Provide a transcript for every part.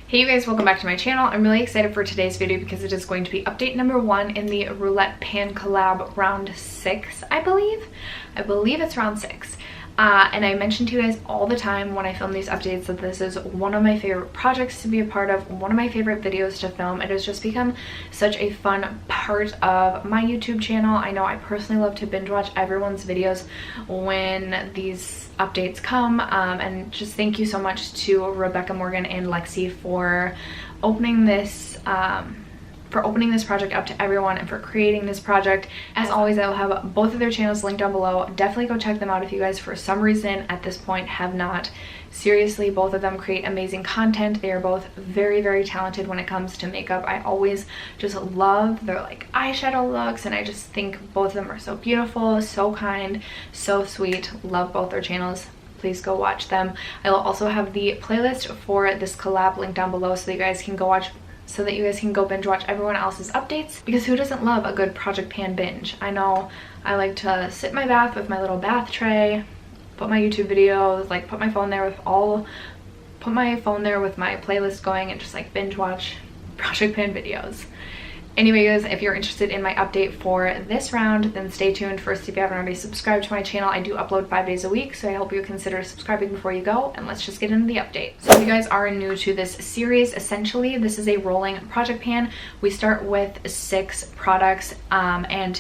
Hey you guys, welcome back to my channel. I'm really excited for today's video because it is going to be update number 1 in the Roulette Pan collab round 6, I believe. I believe it's round 6. And I mention to you guys all the time when I film these updates that this is one of my favorite projects to be a part of, one of my favorite videos to film. It has just become such a fun part of my YouTube channel. I know I personally love to binge watch everyone's videos when these updates come, and just thank you so much to Rebecca Morgan and Lexi for opening this project up to everyone and for creating this project. As always, I will have both of their channels linked down below. Definitely go check them out if you guys for some reason at this point have not. Seriously, both of them create amazing content. They are both very, very talented when it comes to makeup. I always just love their like eyeshadow looks, and I just think both of them are so beautiful, so kind, so sweet. Love both their channels. Please go watch them. I will also have the playlist for this collab linked down below so that you guys can go watch, so that you guys can go binge watch everyone else's updates, because who doesn't love a good Project Pan binge? I know I like to sit in my bath with my little bath tray, put my YouTube videos, like put my phone there with my playlist going and just like binge watch Project Pan videos. Anyway guys, if you're interested in my update for this round, then stay tuned. First, if you haven't already subscribed to my channel, I do upload 5 days a week, so I hope you consider subscribing before you go, and let's just get into the update. So if you guys are new to this series, essentially this is a rolling Project Pan. We start with 6 products, and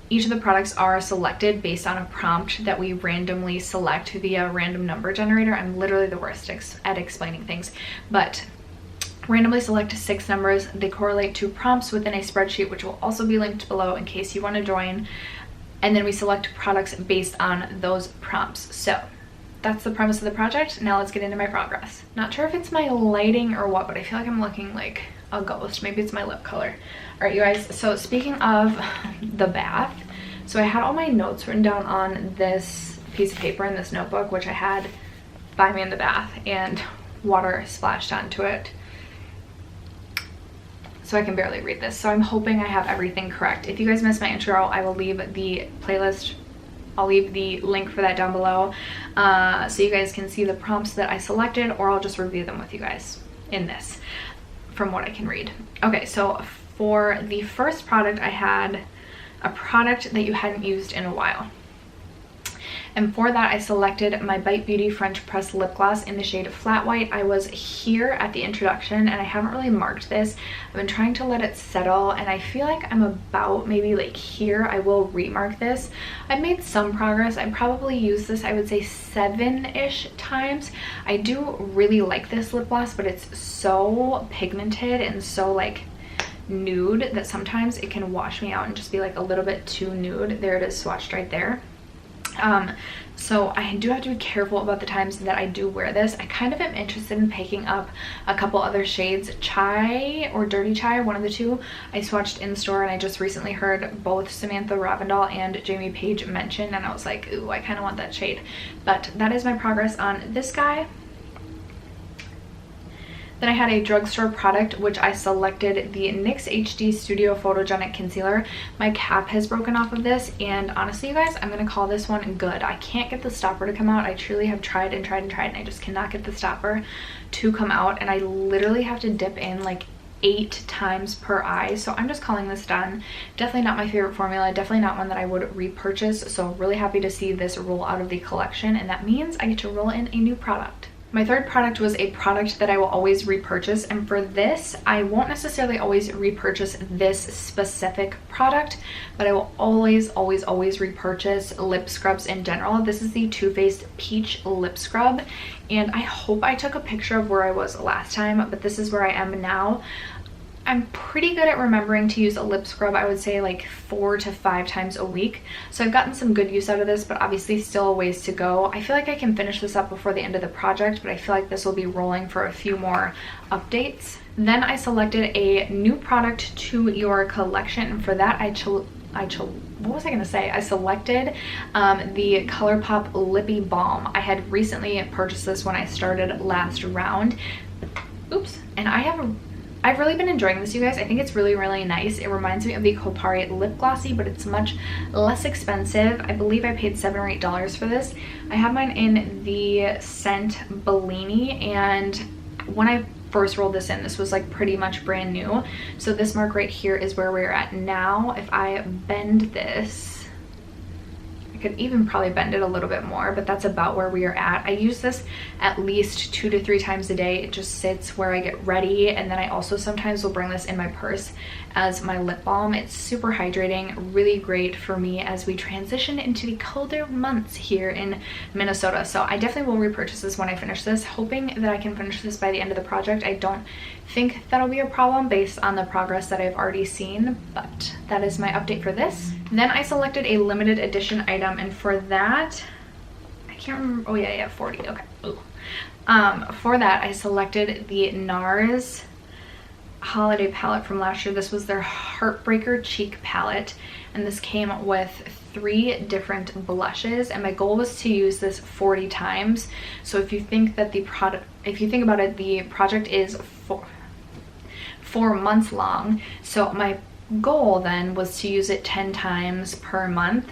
each of the products are selected based on a prompt that we randomly select via random number generator. I'm literally the worst at explaining things, but randomly select 6 numbers. They correlate to prompts within a spreadsheet, which will also be linked below in case you want to join. And then we select products based on those prompts. So that's the premise of the project. Now let's get into my progress. Not sure if it's my lighting or what, but I feel like I'm looking like a ghost. Maybe it's my lip color. All right, you guys. So speaking of the bath, so I had all my notes written down on this piece of paper in this notebook, which I had by me in the bath, and water splashed onto it, so I can barely read this. So I'm hoping I have everything correct. If you guys missed my intro, I will leave the playlist, I'll leave the link for that down below, so you guys can see the prompts that I selected, or I'll just review them with you guys in this from what I can read. Okay, so for the first product, I had a product that you hadn't used in a while. And for that, I selected my Bite Beauty French Press Lip Gloss in the shade Flat White. I was here at the introduction, and I haven't really marked this. I've been trying to let it settle, and I feel like I'm about maybe like here. I will remark this. I've made some progress. I probably used this, I would say 7-ish times. I do really like this lip gloss, but it's so pigmented and so like nude that sometimes it can wash me out and just be like a little bit too nude. There it is, swatched right there. So I do have to be careful about the times that I do wear this. I kind of am interested in picking up a couple other shades, Chai or Dirty Chai, one of the two. I swatched in store, and I just recently heard both Samantha Ravindal and Jamie Page mention, and I was like, ooh, I kind of want that shade. But that is my progress on this guy. Then I had a drugstore product, which I selected the NYX HD Studio Photogenic Concealer. My cap has broken off of this, and honestly, you guys, I'm going to call this one good. I can't get the stopper to come out. I truly have tried and tried and tried, and I just cannot get the stopper to come out, and I literally have to dip in like 8 times per eye. So I'm just calling this done. Definitely not my favorite formula. Definitely not one that I would repurchase. So really happy to see this roll out of the collection, and that means I get to roll in a new product. My third product was a product that I will always repurchase, and for this, I won't necessarily always repurchase this specific product, but I will always repurchase lip scrubs in general. This is the Too Faced Peach Lip Scrub, and I hope I took a picture of where I was last time, but this is where I am now. I'm pretty good at remembering to use a lip scrub, I would say like 4 to 5 times a week. So I've gotten some good use out of this, but obviously still a ways to go. I feel like I can finish this up before the end of the project, but I feel like this will be rolling for a few more updates. Then I selected a new product to your collection, and for that I selected the ColourPop Lippy Balm. I had recently purchased this when I started last round. Oops. And I've really been enjoying this, you guys. I think it's really, really nice. It reminds me of the Kopari Lip Glossy, but it's much less expensive. I believe I paid $7 or $8 for this. I have mine in the scent Bellini, and when I first rolled this in, this was like pretty much brand new. So this mark right here is where we're at now. If I bend this, could even probably bend it a little bit more, but that's about where we are at. I use this at least 2 to 3 times a day. It just sits where I get ready, and then I also sometimes will bring this in my purse as my lip balm. It's super hydrating, really great for me as we transition into the colder months here in Minnesota. So I definitely will repurchase this when I finish this, hoping that I can finish this by the end of the project. I don't think that'll be a problem based on the progress that I've already seen, but that is my update for this. Then I selected a limited edition item, and for that, I can't remember, oh yeah, 40, okay. Ooh. For that, I selected the NARS holiday palette from last year. This was their Heartbreaker Cheek palette, and this came with 3 different blushes, and my goal was to use this 40 times. So if you think that if you think about it, the project is 4 months long. So my goal then was to use it 10 times per month,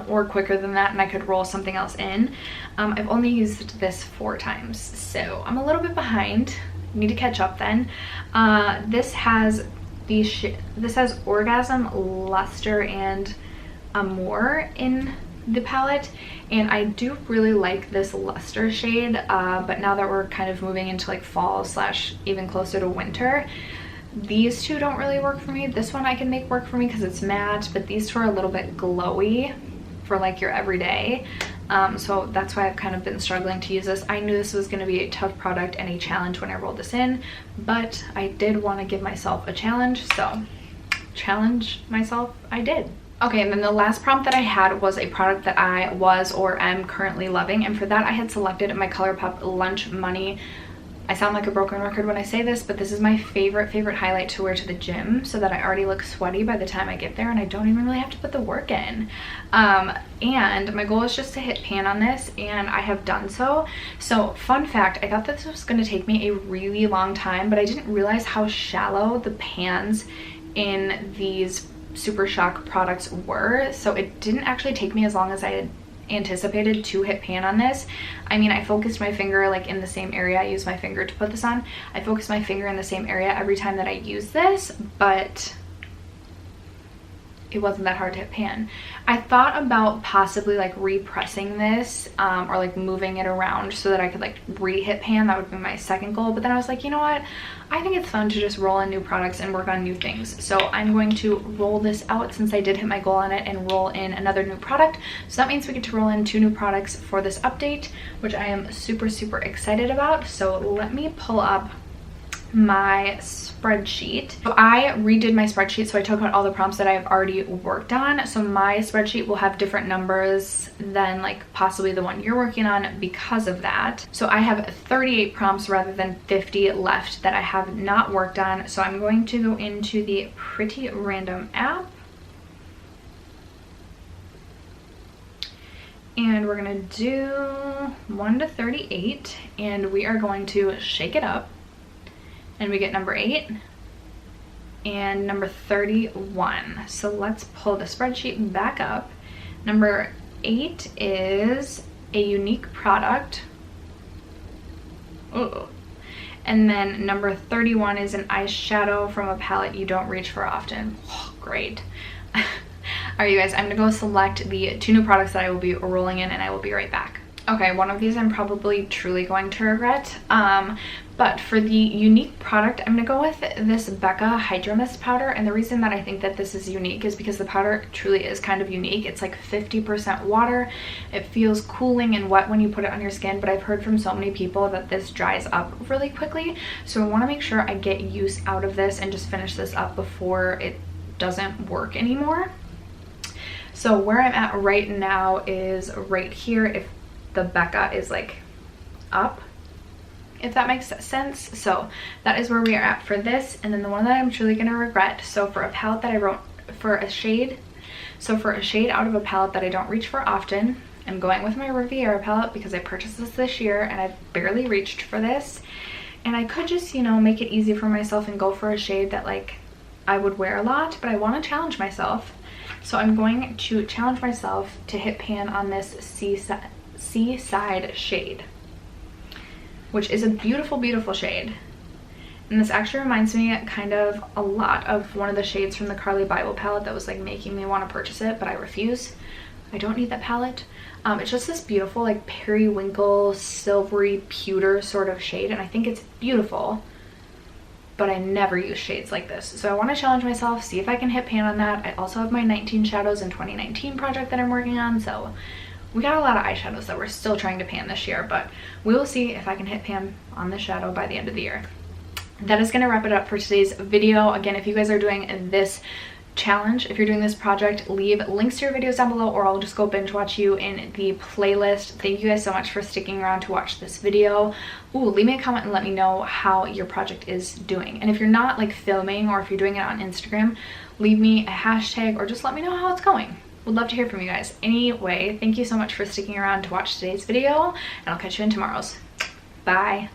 or quicker than that, and I could roll something else in. I've only used this 4 times, so I'm a little bit behind. Need to catch up then. This has Orgasm, Luster, and Amour in the palette, and I do really like this Luster shade, but now that we're kind of moving into like fall / even closer to winter, these two don't really work for me. This one I can make work for me because it's matte, but these two are a little bit glowy for like your everyday. So that's why I've kind of been struggling to use this. I knew this was going to be a tough product and a challenge when I rolled this in, but I did want to give myself a challenge, so challenge myself I did. Okay, and then the last prompt that I had was a product that I was or am currently loving, and for that I had selected my ColourPop Lunch Money. I sound like a broken record when I say this, but this is my favorite highlight to wear to the gym so that I already look sweaty by the time I get there and I don't even really have to put the work in. And my goal is just to hit pan on this, and I have done so. So fun fact, I thought this was going to take me a really long time, but I didn't realize how shallow the pans in these Super Shock products were. So it didn't actually take me as long as I had anticipated to hit pan on this. I mean, I focused my finger like in the same area. I use my finger to put this on. I focused my finger in the same area every time that I use this, but it wasn't that hard to hit pan. I thought about possibly like repressing this or like moving it around so that I could like re-hit pan. That would be my second goal, but then I was like, you know what? I think it's fun to just roll in new products and work on new things. So I'm going to roll this out since I did hit my goal on it and roll in another new product. So that means we get to roll in 2 new products for this update, which I am super excited about. So let me pull up my spreadsheet. So I redid my spreadsheet, so I took out all the prompts that I've already worked on. So my spreadsheet will have different numbers than like possibly the one you're working on because of that. So I have 38 prompts rather than 50 left that I have not worked on. So I'm going to go into the Pretty Random app, and we're gonna do 1 to 38, and we are going to shake it up. And we get number 8 and number 31. So let's pull the spreadsheet back up. Number 8 is a unique product. Oh. And then number 31 is an eyeshadow from a palette you don't reach for often. Oh, great. All right, you guys, I'm gonna go select the 2 new products that I will be rolling in, and I will be right back. Okay, one of these I'm probably truly going to regret, but for the unique product, I'm going to go with this Becca Hydro Mist powder, and the reason that I think that this is unique is because the powder truly is kind of unique. It's like 50% water. It feels cooling and wet when you put it on your skin, but I've heard from so many people that this dries up really quickly, so I want to make sure I get use out of this and just finish this up before it doesn't work anymore. So where I'm at right now is right here. If the Becca is like up, if that makes sense. So that is where we are at for this. And then the one that I'm truly gonna regret, so for a palette that I wrote for a shade, out of a palette that I don't reach for often, I'm going with my Riviera palette because I purchased this year and I've barely reached for this, and I could just, you know, make it easy for myself and go for a shade that like I would wear a lot, but I want to challenge myself. So I'm going to challenge myself to hit pan on this Seaside shade. which is a beautiful, beautiful shade. And this actually reminds me kind of a lot of one of the shades from the Carly Bible palette that was like making me want to purchase it, but I refuse. I don't need that palette. It's just this beautiful like periwinkle, silvery pewter sort of shade, and I think it's beautiful, but I never use shades like this. So I want to challenge myself, see if I can hit pan on that. I also have my 19 shadows in 2019 project that I'm working on, so we got a lot of eyeshadows that we're still trying to pan this year, but we will see if I can hit pan on this shadow by the end of the year. That is going to wrap it up for today's video. Again, if you guys are doing this challenge, if you're doing this project, leave links to your videos down below, or I'll just go binge watch you in the playlist. Thank you guys so much for sticking around to watch this video. Ooh, leave me a comment and let me know how your project is doing. And if you're not like filming, or if you're doing it on Instagram, leave me a hashtag or just let me know how it's going. Would love to hear from you guys. Anyway, thank you so much for sticking around to watch today's video, and I'll catch you in tomorrow's. Bye.